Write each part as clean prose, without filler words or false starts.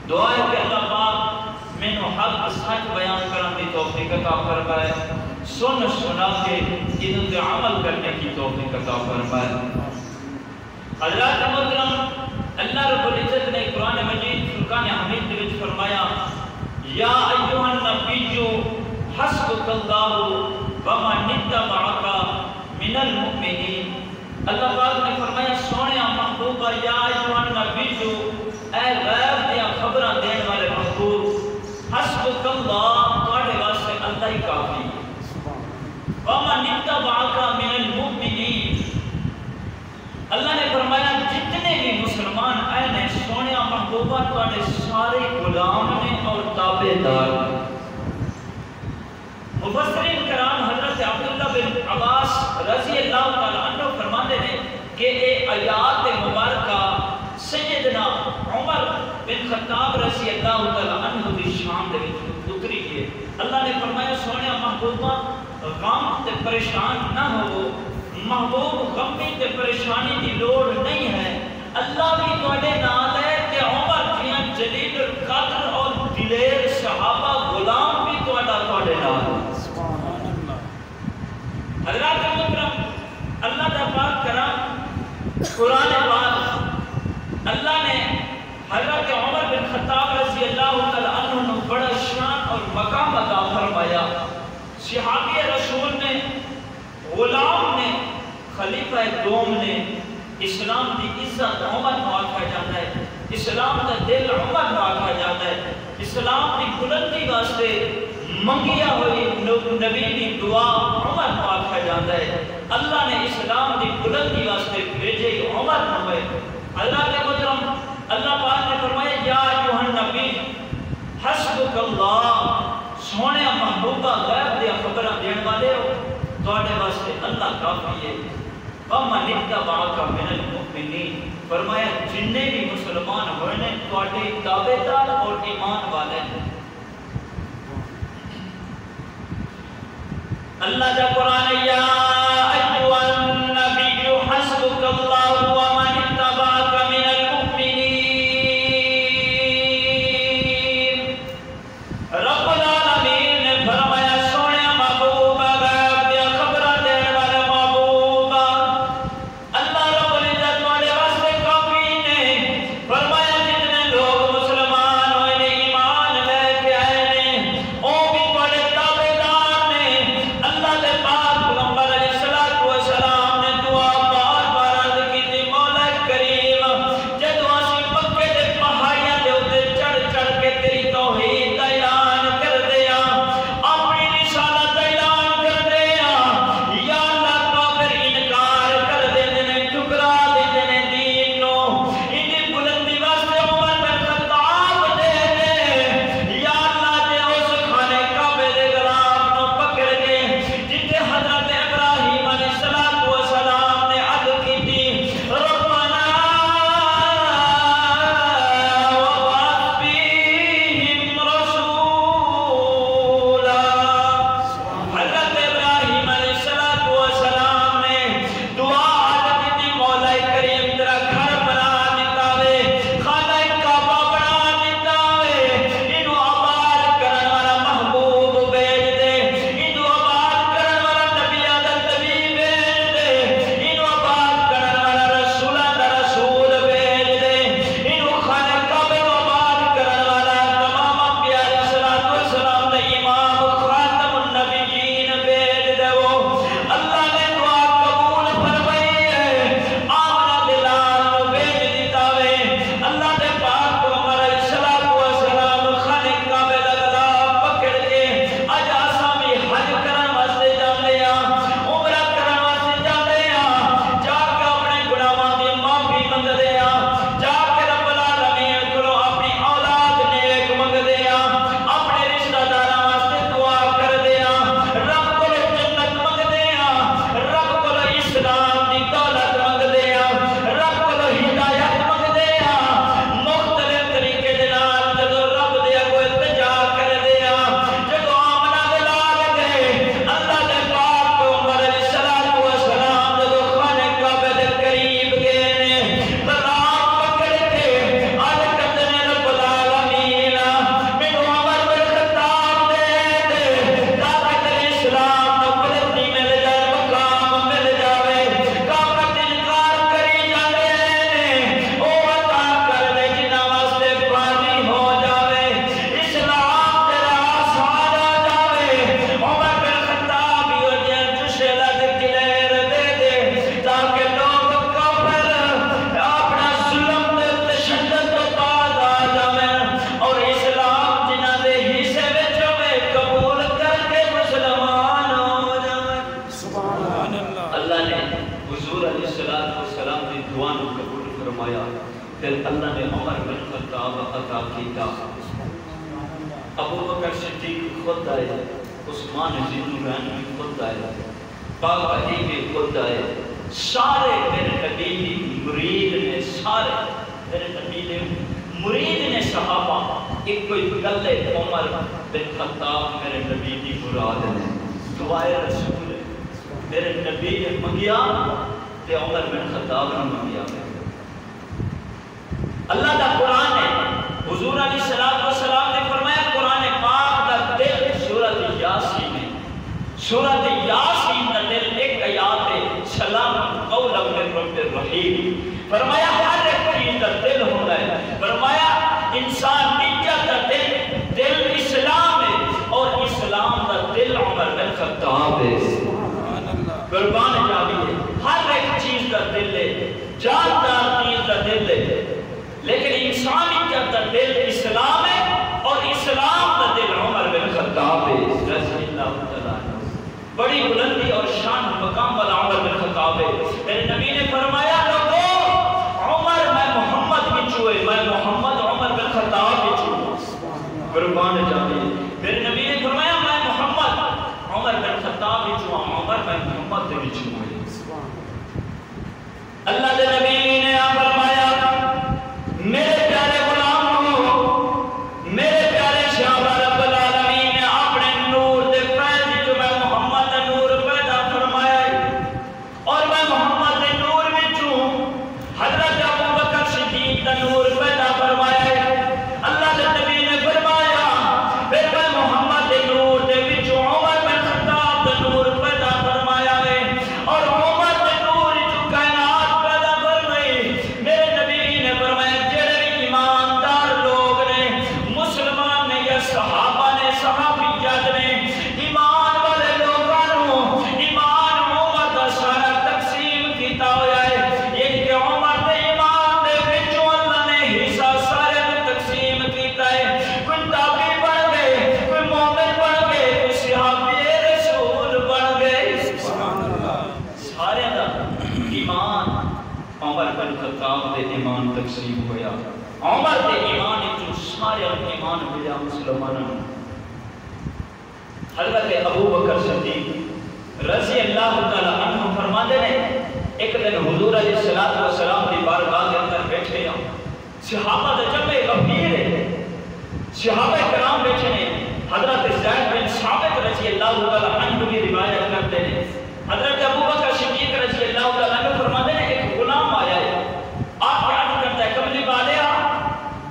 دعا ہے کہ اللہ پاک میں نو حق سچ بیان کرن دی توفیق عطا فرمائے سن سنا کے انہوں نے عمل کرنے کی توفیق عطا فرمائے۔ حضرات محترم، اللہ رب العزت نے قرآن مجید فرقان حمید کے وچ فرمایا یا ایھا النبی حسبک اللہ ومن اتبعک من المؤمنین۔ اللہ پاک نے فرمایا سونیا محبوبہ یا ایھا النبی، اے غیب دیا خبراں دین والے محبوب، حسبک اللہ، تواڈے واسطے اللہ ہی کافی ہے، ومن اتبعک من المؤمنین۔ اللہ نے فرمایا جتنے بھی مسلمان آئے نے سونیا محبوبہ تواڈے سارے غلام نے اور تابعدار ہیں۔ مفسرین کرام حضرت عبداللہ بن عباس رضی اللہ تعالیٰ عنہ فرماتے ہیں کہ اے آیات مبارکہ سیدنا عمر بن خطاب رضی اللہ تعالیٰ عنہ دی شان دے وچ اتری ہے۔ اللہ نے فرمایا سونیا محبوبہ غم تے پریشان نہ ہو، محبوب غمی تے پریشانی دی لوڑ نہیں ہے، اللہ بھی تواڈے نال ہے تے عمر دیاں جلیل القدر اور دلیر صحابہ غلام بھی تواڈے نال ہے۔ حضرات محترم، اللہ دا پاک کرام قرآن پاک اللہ نے حضرت عمر بن خطاب رضی اللہ تعالیٰ عنہ نے بڑا شان اور مقام عطا فرمایا۔ صحابی رسول نے، غلام نے، خلیفہ دوم نے، اسلام دی عزت عمر کو آکھا جاتا ہے، اسلام دا دل عمر کو آکھا جاتا ہے، اسلام دی بلندی واسطے منگیا ہوئی نبی دی دعا عمر کو آکھا جاتا ہے۔ اللہ نے اسلام دی بلندی واسطے بھیجے عمر ہوئے۔ اللہ کے مجرم اللہ پاک نے فرمایا یا ایھا النبی حسبک اللہ، سونے محبوبہ غیب دیا خبراں دین والے ہو، تواڈے واسطے اللہ کافی ہے۔ ومن اتبعک من المؤمنین، فرمایا جننے بھی مسلمان ہوئے نے تواڈے تابعدار اور ایمان والے ہیں۔ اللہ کا قرآن یا ایھا النبی حسبک اللہ ومن اتبعک من المؤمنین، رب العالمین نے فرمایا سونے محبوب غیب دیا خبراں دین والے محبوب، اللہ رب العزت تواڈے واسطے کافی نے۔ فرمایا جتنے لوگ مسلمان ہوئے نے، ایمان لے کے آئے نے، او بھی تواڈے تابعدار نے۔ اللہ دے پاک پیغمبر علیہ حضور علیہ السلام نے دعا کو قبول فرمایا. پھر اللہ نے عمر بن خطاب عطا کیتا. ابو بکر صدیق خود آئے, عثمان ذوالنورین بھی خود آئے, پاک علی بھی خود آئے. سارے میرے نبی کی مرید نے, سارے میرے نبی نے مرید نے صحابہ ایک کوئی گلے عمر بن خطاب میرے نبی کی مراد نے دعائے رسول میرے نبی نے منگیا تے عمر بن خطاب نے منگیا. اللہ دا قرآن نے حضور علیہ السلام نے فرمایا قرآن پاک دا دل سورۃ یاسین میں, سورۃ یاسین دا دل ایک آیات ہے سلام قولا من رب الرحیم. فرمایا ہر ایک چیز دا دل ہوتا ہے. فرمایا انسان نجات دا دل اسلام ہے اور اسلام دا دل عمر بن خطاب ہے. قربان جاوی ہے, ہر ایک چیز دا دل ہے, جاندار چیز دا دل ہے, لیکن انسانی کا دل اسلام ہے اور اسلام کا دل عمر بن خطاب ہے رضی اللہ تعالیٰ. بڑی بلندی اور شان مقام والا عمر بن خطاب ہے. میرے نبی نے فرمایا لوگو عمر میں محمد بچو ہے, میں محمد عمر بن خطاب بچو. قربان جاوی ہے, میرے نبی نے فرمایا میں محمد عمر بن خطاب بچو, عمر میں محمد بچو ہے. اللہ دے نبی نے فرمایا میرے پیارے غلاموں, میرے پیارے شہزادہ رب العالمین نے اپنے نور دے فیض جو میں محمد دے نور پیدا فرمایا ہے اور میں محمد دے نور وچوں حضرت ابو بکر صدیق دا نور پیدا فرمایا ہے. اللہ دے نبی نے فرمایا پھر میں محمد دے نور دے وچوں عمر بن خطاب دا نور پیدا فرمایا ہے اور عمر دے نور وچوں کائنات پیدا فرمائی. میرے نبی نے فرمایا صحابہ نے, صحابیات نے, ایمان والے لوگوں ایمان عمر دا سارا تقسیم کیتا ہویا ہے. یہ کہ عمر دے ایمان دے وچوں اللہ نے حصہ سارے تقسیم کیتا ہے. کوئی تابعی بن گئے, کوئی مومن بن گئے, کوئی صحابی رسول بن گئے. سارے دا ایمان عمر بن خطاب دے ایمان تقسیم ہویا. عمر دے ایمان جو سارے ایمان ملیا مسلمانوں. حضرت ابو بکر صدیق رضی اللہ تعالیٰ عنہ فرماتے ہیں ایک دن حضور علیہ السلام کی بارگاہ کے اندر بیٹھے ہیں. صحابہ دے جمع غفیر ہے, صحابہ کرام بیٹھے ہیں. حضرت زید بن ثابت رضی اللہ تعالیٰ عنہ کی روایت کرتے ہیں. حضرت ابو بکر صدیق رضی اللہ تعالیٰ عنہ فرماتے ہیں ایک غلام آیا ہے, آپ کیا کرتا ہے کملی والیا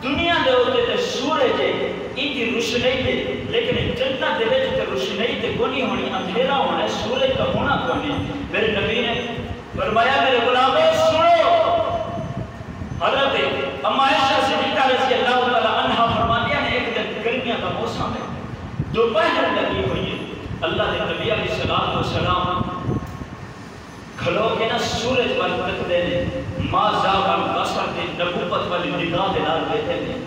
دنیا دے ہوتے تے سورج ہے ان کی روشنی تے, لیکن جنت دے وچ تے روشنی تے کونی ہونی, اندھیرا ہونا ہے, سورج کا ہونا کونی. میرے نبی نے فرمایا میرے غلاموں سنو. حضرت اما عائشہ صدیقہ رضی اللہ تعالیٰ عنہ فرماتی ہیں ایک دن گرمیاں کا موسم ہے, دوپہر لگی ہوئی ہے. اللہ کے نبی علیہ السلام کھلو کے نا سورج پر تکتے ہیں, ما زاغ البصر دی نبوت والی نگاہ دے نال بیٹھے ہیں.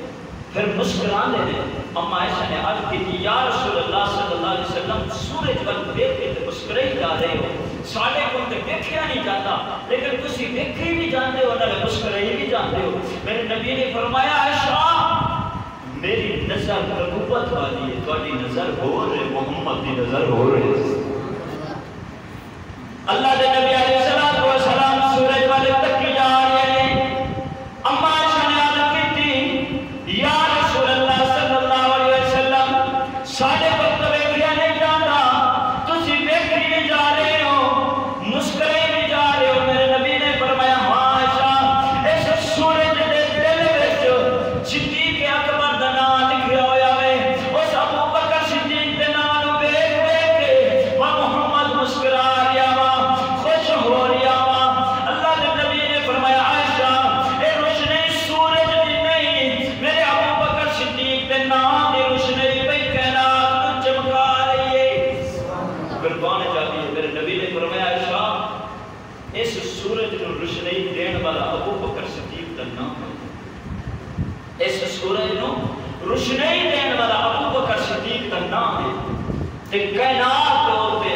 پھر مسکران دے دے. اما عائشہ نے عرض کی کہ یا رسول اللہ صلی اللہ علیہ وسلم سورج پر دیکھ کے مسکرائی جا رہے ہو, ساڑھے کو تے دیکھیا نہیں جاتا لیکن تسی دیکھی بھی جانتے ہو نہ مسکرائی بھی جانتے ہو. میرے نبی نے فرمایا عائشہ میری نظر نبوت والی ہے, تواڈی نظر ہو رہے, محمد دی نظر ہو رہے. اللہ دے نبی علیہ السلام سورج والے تک کی جا رہے ہیں. اما عائشہ نے عرض کی یا رسول اللہ صلی اللہ علیہ وسلم ساڑھے وقت ویکھیا نہیں جاتا, تسی ویکھی بھی جا رہے ہو, مسکرائی بھی جا رہے ہو. میرے نبی نے فرمایا ہاں عائشہ اس سورج دے دل وچ صدیق اکبر دا نام لکھیا ہویا ہے. اس ابو بکر صدیق دے نام نوں ویکھ ویکھ کے محمد مسکرا رہیا وا, خوش ہو رہیا وا. اللہ دے نبی نے فرمایا عائشہ اے روشنی سورج دی نہیں, میرے ابو بکر صدیق دے نام دی روشنی پہ کائنات چمکا رہی ہے. قربان جاتی ہے. میرے نبی نے فرمایا عائشہ اس سورج کو روشنی دین والا ابو بکر صدیق دا نام ہے. اس سورج نو روشنی دین والا ابو بکر صدیق دا نام ہے. تے کائنات تے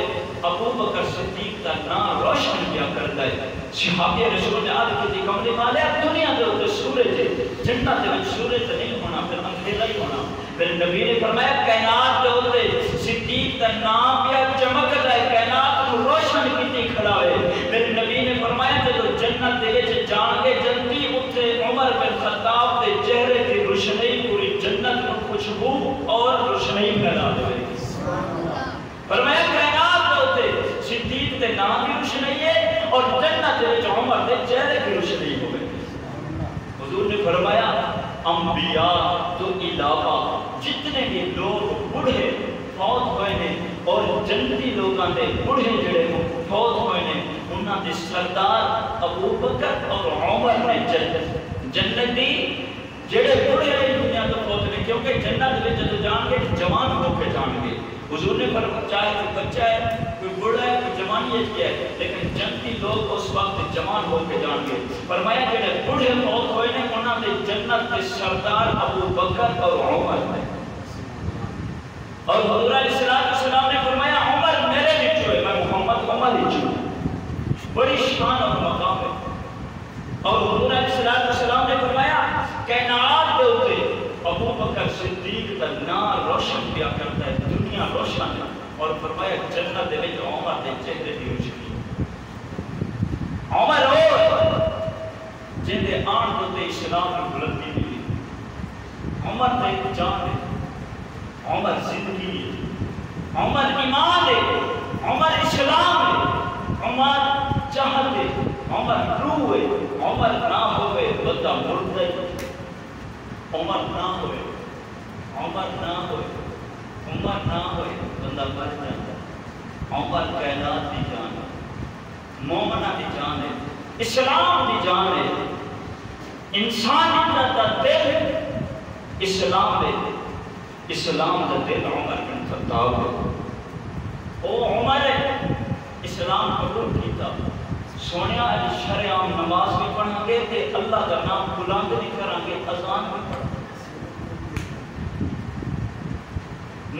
ابو بکر صدیق کا نام روشن کیا کرتا ہے. صحابہ رسول نے عرض کی کملی والے دنیا دے اوپر سورج ہے، جنت دے وچ سورج نہیں ہونا، پھر اندھیرا ہی ہونا. پھر نبی نے فرمایا کائنات دے اوپر صدیق دا نام پیا چمکدا ہے، کائنات کو روشن کیتی کھڑا ہے. پھر نبی نے فرمایا جدوں جنت دے وچ جان گے جنتی اوتھے عمر بن خطاب دے چہرے تے روشنی پوری جنت کو خوشبو اور روشنی پھیلا دے. فرمایا کائنات دے اوپر صدیق دے نام کی روشنی ہے اور جنت دے وچ عمر دے چہرے کی روشنی ہوے. حضور نے فرمایا انبیاء تو علاوہ جتنے بھی لوگ بوڑھے فوت ہوئے ہیں اور جنتی لوگاں دے بوڑھے جڑے فوت ہوئے ہیں انہاں دے سردار ابو بکر اور عمر نے جنتی جڑے بوڑھے ہیں دنیا تو فوت ہوئے کیونکہ جنت وچ جدوں جان گے جوان ہو کے جان گے. حضور نے فرمایا چاہے کوئی بچہ ہے کوئی بوڑھا ہے کوئی جوانی ہے لیکن جنتی لوگ اس وقت جوان ہو کے جان گے. فرمایا جڑے بوڑھے فوت ہوئے ہیں انہاں دے جنت کے سردار ابو بکر اور عمر ہیں. اور حضور علیہ السلام نے فرمایا عمر میرے وچ ہے، میں محمد عمر وچ ہوں. بڑی شان اور مقام ہے. اور حضور علیہ السلام نے فرمایا کائنات کے اوپر ابو بکر صدیق کا نام روشن کیا کرتا ہے، دنیا روشن ہے. اور فرمایا جنت دے وچ عمر دے چہرے دی روشنی. عمر جن دے آن تے اسلام کی بلندی ملی. عمر تے جان ہے، عمر زندگی ہے، عمر ایمان ہے، عمر اسلام ہے، عمر چاہت ہے، عمر روح ہے. عمر نہ ہوئے بندہ مرد ہے، عمر نہ ہوئے، عمر نہ ہوئے، عمر نہ ہوئے بندہ مر جاتا. عمر کائنات دی جان ہے، مومنہ دی جان ہے، اسلام دی جان ہے. انسان دا دل اسلام دے، اسلام دا دل عمر بن خطاب ہے. او عمر اسلام قبول کیتا. سونیا شرعام نماز بھی پڑھیں گے تے اللہ کا نام بلند نہیں کریں گے، اذان بھی پڑھیں گے.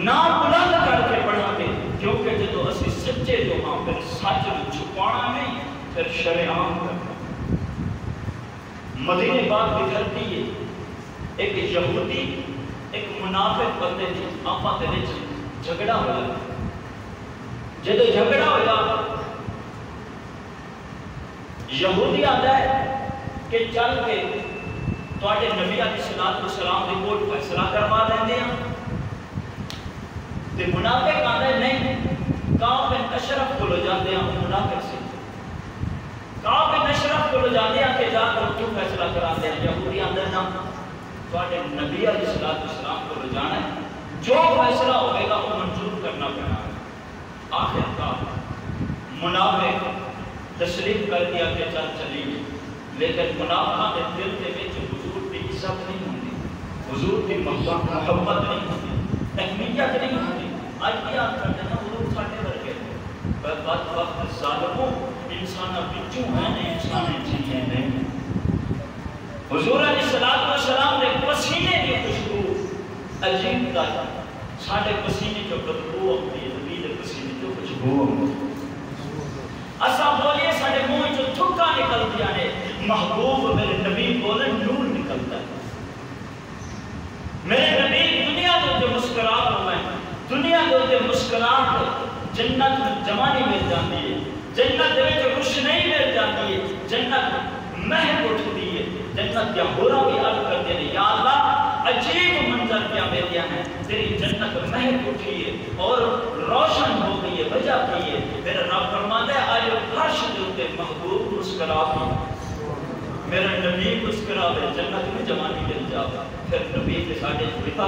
نام بلند کر کے پڑھیں گے کیونکہ جدو اسی سچے تو ہاں پھر سچ میں چھپانا نہیں، پھر شرعام کرنا. مدینے پاک کی دھرتی ہے، ایک یہودی ایک منافق بندے دی آپا دے وچ جھگڑا ہوا. جدو جھگڑا ہوا یہودی آتا ہے کہ چل کے تواڈے نبی علیہ السلام دی کوٹ فیصلہ کروا دیندے ہیں. تے منافق آتا ہے نہیں، کعب بن اشرف کو لے جاتے ہیں. منافق سے کعب بن اشرف کو لے جاتے ہیں کہ جا کر کیوں فیصلہ کراتے ہیں. یہودی آتا ہے نا تواڈے نبی علیہ السلام کو لے جانا ہے، جو فیصلہ ہوئے گا وہ منظور کرنا پڑنا ہے. آخر کار منافق تسلیم کر دیا کہ چل چلی گئی. لیکن منافقہ کے دل کے وچ حضور کی عزت نہیں ہوتی، حضور کی محبت نہیں ہوتی، اہمیت نہیں ہوتی. آج بھی یاد کرتے ہیں حضور ساڈے ورگے بد وقت ظالموں انساناں وچوں ہیں نے انسان جیے نہیں. حضور علیہ السلام نے پسینے کی خوشبو عجیب تھا. ساڈے پسینے جو بدبو آتی ہے، نبی دے پسینے جو خوشبو آتی ہے. اساں بولیے ساڈے منہ چوں تھکا نکلدیاں نے، محبوب میرے نبی بولے نور نکلتا ہے. میرے نبی دنیا دے مسکراہٹ ہوئے، دنیا دے مسکراہٹ جنت جوانی مل جاتی ہے، جنت دے وچ روشنی مل جاتی ہے، جنت مہک اٹھتی ہے. جنت کیا ہورا بھی عرض کرتے ہیں یا اللہ عجیب منظر کیا بیتیاں ہیں، تیری جنت مہک اٹھی ہے اور روشن ہو گئی ہے، وجہ کی ہے. میرا رب فرماتا ہے آج فرش دے محبوب مسکرا بھی، میرا نبی مسکرا دے جنت میں جوانی مل جاتا. پھر نبی کے ساڈے بتا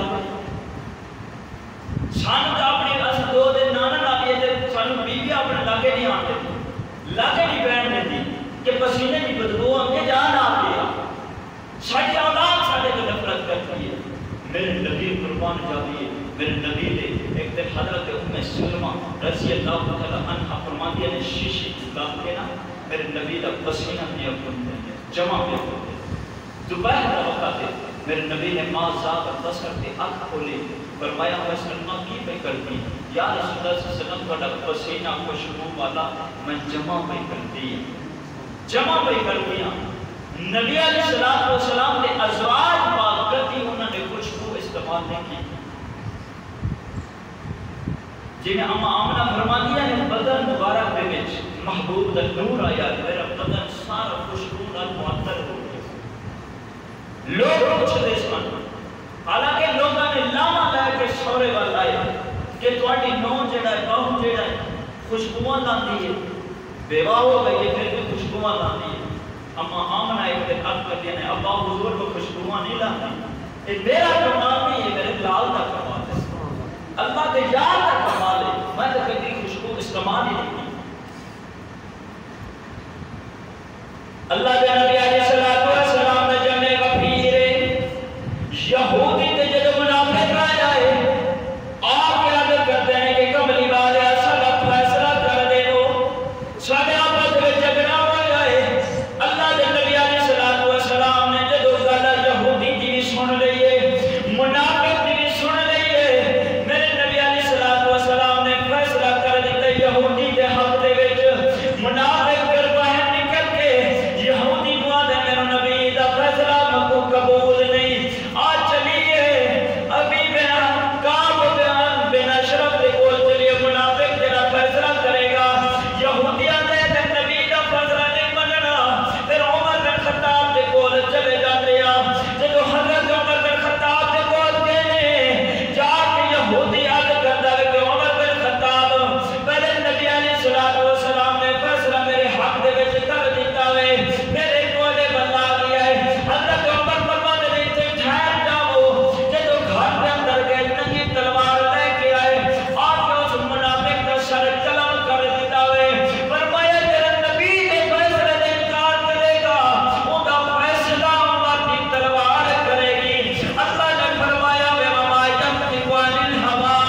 سانو تو اپنے اس دو دے نانا نابیے تے سانو بیوی اپنے لاگے نہیں آتے، لاگے نہیں بیٹھ دیتی کہ پسینے کی بدبو ہم کے جان آ گیا. ساڈی اولاد ساڈے کو نفرت کرتی ہے. میرے نبی قربان جاتی ہے. میرے نبی نے ایک دن حضرت ام سلمہ رضی اللہ تعالی عنہا فرماتی ہے شیشے لگا کے نا میرے نبی کا پسینہ دیا کرتے جمع پہ ہوتے. دوپہر کا وقت ہے، میرے نبی نے ماں ذات بصر کے آنکھ کھولی، فرمایا میں سلمہ کی پہ کرتی یا رسول اللہ صلی اللہ علیہ وسلم تھوڑا پسینہ خوشبو والا میں جمع پہ کر دیا نبی علیہ السلام نے ازواج پاک کرتی انہوں نے خوشبو استعمال نہیں کی جنہیں اما آمنہ فرما دیا ہے بدن مبارک دے وچ محبوب دا نور آیا میرا بدن سارا خوشبو نال معطر ہو گیا لوگ پوچھ دے سن حالانکہ لوگوں نے لاما لے کے شورے والا آئے کہ تواڈی نو جڑا ہے بہو جڑا ہے خوشبوواں لاندی ہے بیوہ ہو گئی ہے پھر بھی خوشبوواں لاندی ہے اما آمنہ ایک دن عرض کر دیا نے ابا حضور کو خوشبوواں نہیں لاندی یہ میرا کمال نہیں ہے میرے لال کا کمال ہے اللہ کے یار کا کمال ہے میں تو کبھی خوشبو استعمال ہی نہیں کی اللہ کے نبی علیہ السلام نے جمع غفیر یہودی تے جب منافق آیا ہے آپ یاد کرتے ہیں کہ کملی والے اصل فیصلہ کر دے دو سارے آپس میں جھگڑا ہوا ہے اللہ کے نبی علیہ السلام نے جب گالا یہودی کی بھی سن لئیے منافق کی بھی سن لئیے میرے نبی علیہ السلام نے فیصلہ کر دیتے یہودی کے حق دے وچ منافق پر باہر نکل کے یہودی دعا دے میرے نبی دا فیصلہ مکو قبول نہیں آج چلیے ابھی بن اشرف دے کول چلیے منافق تیرا فیصلہ کرے گا یہودیاں دے نبی دا فیصلہ نہیں مننا پھر عمر بن خطاب دے کول چلے جاتے ہیں جب حضرت عمر بن خطاب دے کول گئے جا کے یہودی عرض کرتا ہے کہ عمر بن خطاب پہلے نبی علیہ السلام نے فیصلہ میرے حق دے وچ کر دیتا ہے میرے کولے بندہ گیا ہے حضرت عمر فرماتے ہیں تے ٹھہر جاؤ جب گھر کے اندر گئے ننگی تلوار لے کے آئے آپ اس منافق کا سر قلم کر دیتا ہے فرمایا تیرے نبی نے فیصلے سے انکار کرے گا ان کا فیصلہ عمر کی تلوار کرے گی اللہ نے فرمایا وما ينطق عن الهوى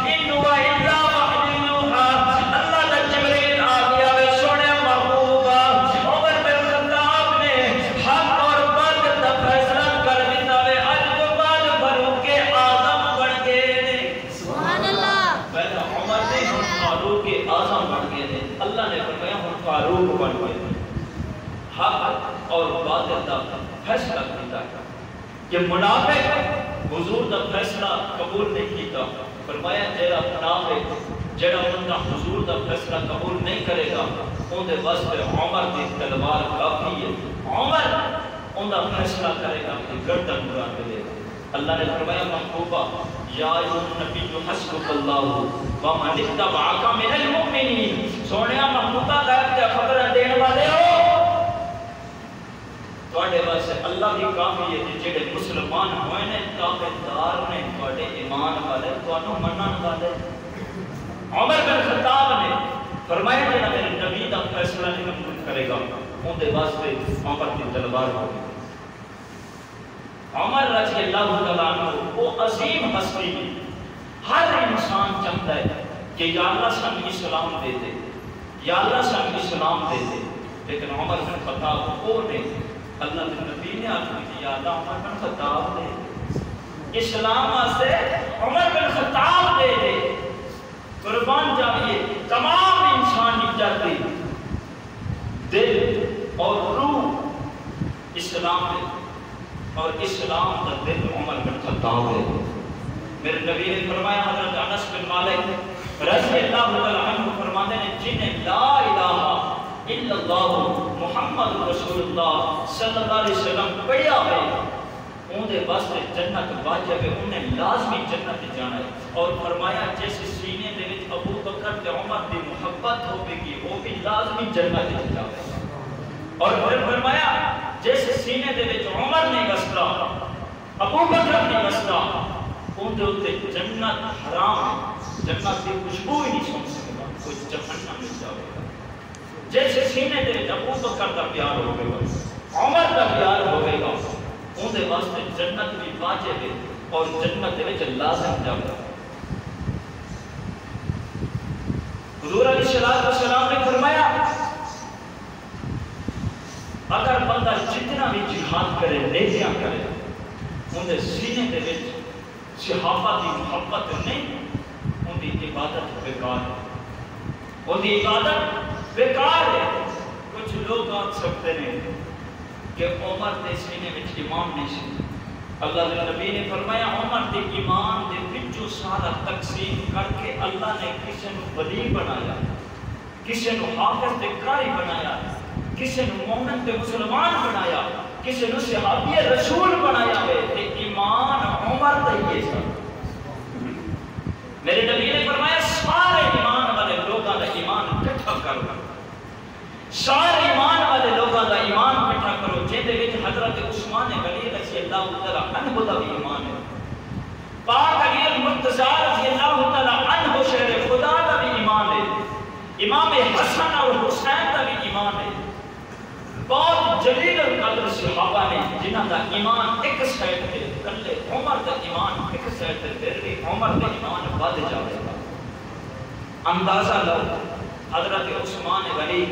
ان هو الا وحی یوحی اللہ نے جبریل آ گیا ہے سونے محبوبہ عمر بن خطاب نے حق اور باطل کا فیصلہ کر دیتا ہے آج تو بعد فاروق اعظم بن گئے نے سبحان اللہ پہلا عمر نے فاروق اعظم بن گئے نے اللہ نے فرمایا ہم فاروق بن گئے حق اور باطل کا فیصلہ کیتا کہ منافق حضور کا فیصلہ قبول نہیں کیتا فرمایا تیرا منافق جڑا بندہ حضور کا فیصلہ قبول نہیں کرے گا ان دے واسطے عمر دی تلوار کافی ہے عمر ان کا فیصلہ کرے گا کہ گردن مراد ملے گا اللہ نے فرمایا محبوبہ یا ایھا النبی حسبک اللہ ومن اتبعک من المؤمنین سونیا محبوبہ غیب تے خبر دین والے ہو تواڈے واسطے اللہ بھی کافی ہے جڑے مسلمان ہوئے نے تابعدار نے تواڈے ایمان والے تانوں منن والے عمر بن خطاب نے فرمایا جڑا میرے نبی دا فیصلہ نہیں قبول کرے گا ان دے واسطے عمر کی تلوار ہوگی عمر رضی اللہ تعالیٰ عنہ وہ عظیم ہستی ہے ہر انسان چاہتا ہے کہ یا اللہ سن اسلام دے دے یا اللہ سن اسلام دے دے لیکن عمر بن خطاب کو نے اللہ کے نبی نے آدمی کی یا اللہ عمر بن خطاب دے اسلام سے عمر بن خطاب دے دے قربان جاویے تمام انسانی جاتی دل اور روح اسلام دے اور اسلام کا دل عمر بن خطاب ہے میرے نبی نے فرمایا حضرت انس بن مالک رضی اللہ عنہ فرماتے ہیں جنہیں لا الہ الا اللہ محمد رسول اللہ صلی اللہ علیہ وسلم پڑھیا ہے انہیں واسطے جنت واجب ہے انہیں لازمی جنت جانا ہے اور فرمایا جیسے سینے دے وچ ابو بکر تے عمر دی محبت ہوے گی وہ بھی لازمی جنت جاوے اور پھر فرمایا جیسے سینے دے وچ عمر نہیں وسدا ابو بکر نہیں وسدا ان دے اوتے جنت حرام جنت دی خوشبو ہی نہیں سن سکدا کوئی جہنم میں جاوے گا جیسے سینے دے وچ ابو بکر دا پیار ہوے گا عمر دا پیار ہوے گا ان دے واسطے جنت بھی واجب ہے اور جنت دے وچ لازم جاوے گا حضور علیہ السلام نے فرمایا اگر بندہ جتنا بھی جہاد کرے نیکیاں کرے ان دے سینے دے وچ صحابہ دی محبت نہیں ان دی عبادت بیکار ہے، وہ دی عبادت بیکار ہے۔ کچھ لوگ آج سکتے ہیں کہ عمر دے سینے میں ایمان نہیں سی۔ اللہ کے نبی نے فرمایا عمر دے ایمان دے وچوں سارا تقسیم کر کے اللہ نے کسی نو ولی بنایا، کسی نو حافظ تے قاری بنایا، کسی نو مومن تے مسلمان بنایا، کسی نو صحابی رسول بنایا ہے تے ایمان عمر تے یہ سب۔ میرے نبی نے فرمایا سارے ایمان والے لوگوں کا ایمان اکٹھا کرو، سارے ایمان والے لوگوں کا ایمان اکٹھا کرو، جن دے وچ حضرت عثمان غنی رضی اللہ تعالی عنہ دا بھی ایمان ہے، پاک علی المرتضیٰ رضی اللہ تعالی عنہ شہر خدا دا بھی ایمان ہے، امام حسن اور حسین دا بھی ایمان ہے۔ بہت جلیل القدر صحابہ نے جنہاں دا ایمان ایک سائٹ تے، کلے عمر دا ایمان ایک سائٹ تے، پھر بھی عمر دا ایمان بڑھ جاوے گا۔ اندازہ لو حضرت عثمان غنی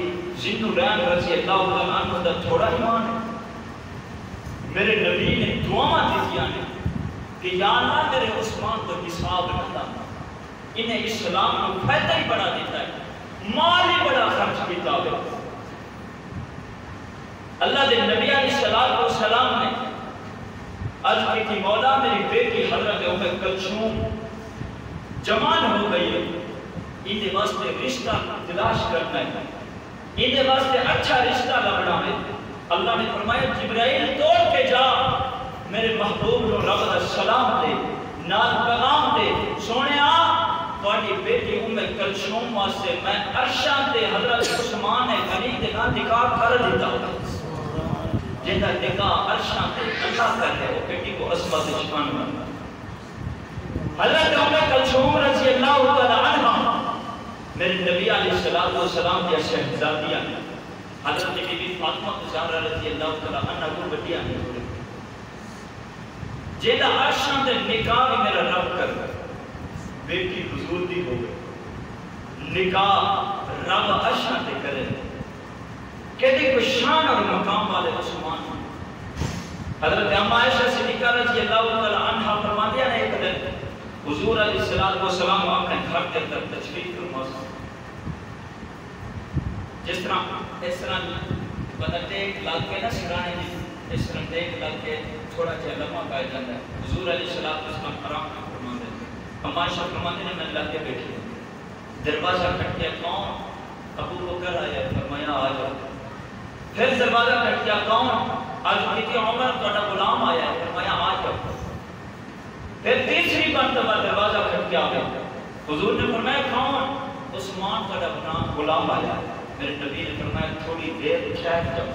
ذی النورین رضی اللہ عنہ دا تھوڑا ایمان ہے۔ میرے نبی نے دعاواں دیتیاں نے کہ یا اللہ میرے عثمان تو حساب نہ دا، انہیں اسلام کو فائدہ ہی بڑا دیتا ہے، مال ہی بڑا خرچ کیتا ہے۔ اللہ دے نبی علیہ السلام نے عرض کی تھی مولا میری بیٹی حضرت ام کلثوم جوان ہو گئی ہے، اندے واسطے رشتہ تلاش کرنا ہے، اندے واسطے اچھا رشتہ لبنا ہے۔ اللہ نے فرمایا جبرائیل توڑ کے جا میرے محبوب کو رب دا سلام دے، نال پیغام دے، سونیا تواڈی بیٹی ام کلثوم واسطے میں عرشاں تے حضرت عثمان غنی دے نال نکاح کر دیتا ہوں، جنہاں نکاح عرشاں تے اللہ کر دے وہ بیٹی کو عصمت شان بنتا۔ حضرت ام کلثوم رضی اللہ تعالی عنہ میرے نبی علیہ السلام کی شہزادیاں ہیں، حضرت بی بی فاطمہ زہرا رضی اللہ تعالی عنہ کو بٹیاں ہیں، جیدہ عرشاں تے نکاح بھی میرا رب کر بیٹی حضور دی ہو گئی، نکاح رب عرشاں تے کرے، کہتے کوئی شان اور مقام والے عثمان۔ حضرت اما عائشہ صدیقہ رضی اللہ تعالی عنہ فرما دیا نے ایک دن حضور علیہ السلام اپنے گھر کے اندر تشریف فرما، جس طرح اس طرح بدلتے لگ کے نہ سرانے میں اس طرح دیکھ لگ کے تھوڑا جہا لمحہ پایا جاتا ہے، حضور علیہ السلام آرام فرما دیتے، اما عائشہ فرما دینے میں لگ کے بیٹھی ہوں، دروازہ کھٹ کے کون؟ ابو بکر آیا، فرمایا آ جاؤ، پھر دروازہ کھٹ گیا کون؟ آج کہتی عمر تہاڈا غلام آیا ہے، فرمایا آ جاؤ، پھر تیسری مرتبہ دروازہ کھٹ گیا، حضور نے فرمایا کون؟ عثمان تہاڈا غلام آیا ہے، میرے نبی نے فرمایا تھوڑی دیر ٹھہر جاؤ۔